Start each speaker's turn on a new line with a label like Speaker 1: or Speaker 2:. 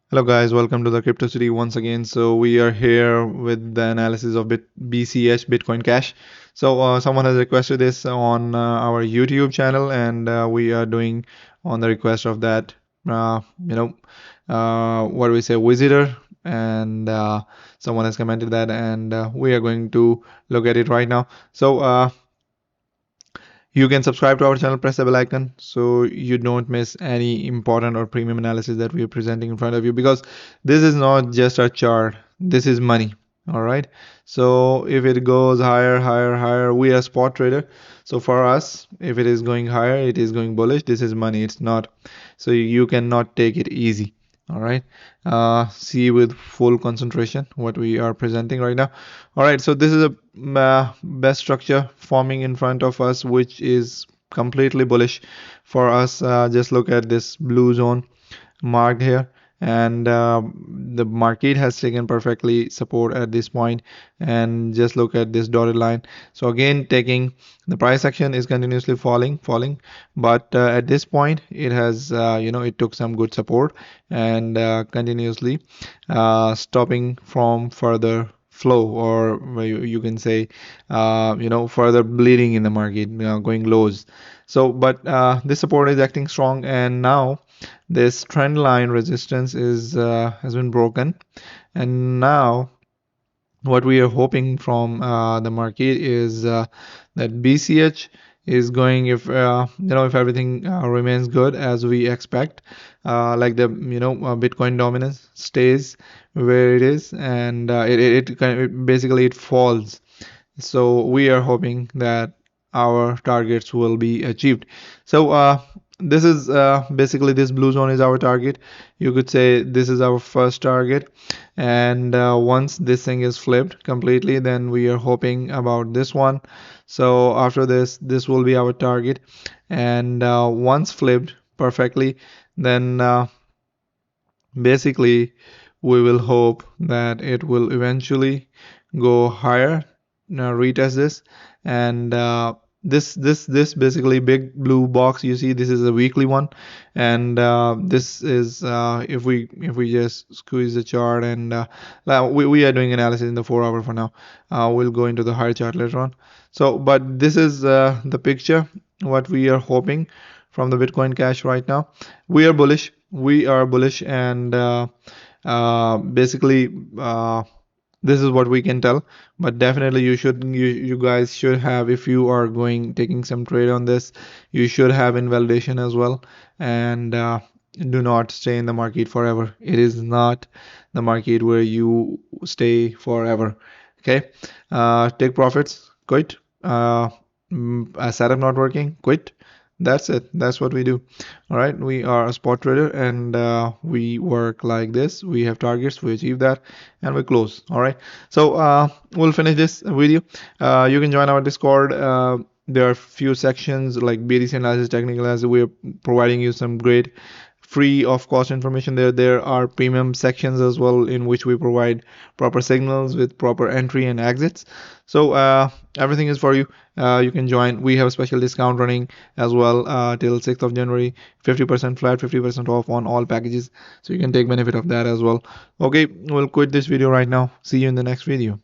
Speaker 1: Hello guys, welcome to the Crypto City once again. So we are here with the analysis of BCH Bitcoin Cash. Someone has requested this on our YouTube channel, and we are doing on the request of that what do we say, visitor, and someone has commented that, and we are going to look at it right now. You can subscribe to our channel, press the bell icon so you don't miss any important or premium analysis that we are presenting in front of you, because this is not just a chart, this is money. All right. So if it goes higher, higher, higher, we are spot trader. So for us, if it is going higher, it is going bullish. This is money. It's not. So you cannot take it easy. All right. See with full concentration what we are presenting right now. All right, so this is a best structure forming in front of us, which is completely bullish for us. Just look at this blue zone marked here, and the market has taken perfectly support at this point, and just look at this dotted line. So again, taking the price action is continuously falling, but at this point it has it took some good support, and continuously stopping from further flow, or you can say further bleeding in the market, going lows. So but this support is acting strong, and now this trend line resistance is has been broken, and now what we are hoping from the market is that BCH is going, if if everything remains good as we expect, like the Bitcoin dominance stays where it is, and basically it falls. So we are hoping that our targets will be achieved. So this is basically, this blue zone is our target. You could say this is our first target, and once this thing is flipped completely, then we are hoping about this one. So after this will be our target, and once flipped perfectly, then basically we will hope that it will eventually go higher, retest this, and this basically big blue box you see, this is a weekly one, and this is if we just squeeze the chart, and we are doing analysis in the 4 hour for now. We'll go into the higher chart later on. So but this is the picture what we are hoping from the Bitcoin Cash right now. We are bullish, and basically this is what we can tell. But definitely you guys should have, if you are going taking some trade on this, you should have invalidation as well, and do not stay in the market forever. It is not the market where you stay forever. Okay. Take profits, quit. A setup not working, quit. That's it. That's what we do. All right. We are a spot trader, and we work like this. We have targets, we achieve that, and we close. All right. So we'll finish this video. You can join our Discord. There are few sections like BTC analysis, technical analysis. We're providing you some great free of cost information there. There are premium sections as well, in which we provide proper signals with proper entry and exits. So everything is for you. You can join. We have a special discount running as well till 6th of January, 50% flat, 50% off on all packages, so you can take benefit of that as well. Okay, we'll quit this video right now. See you in the next video.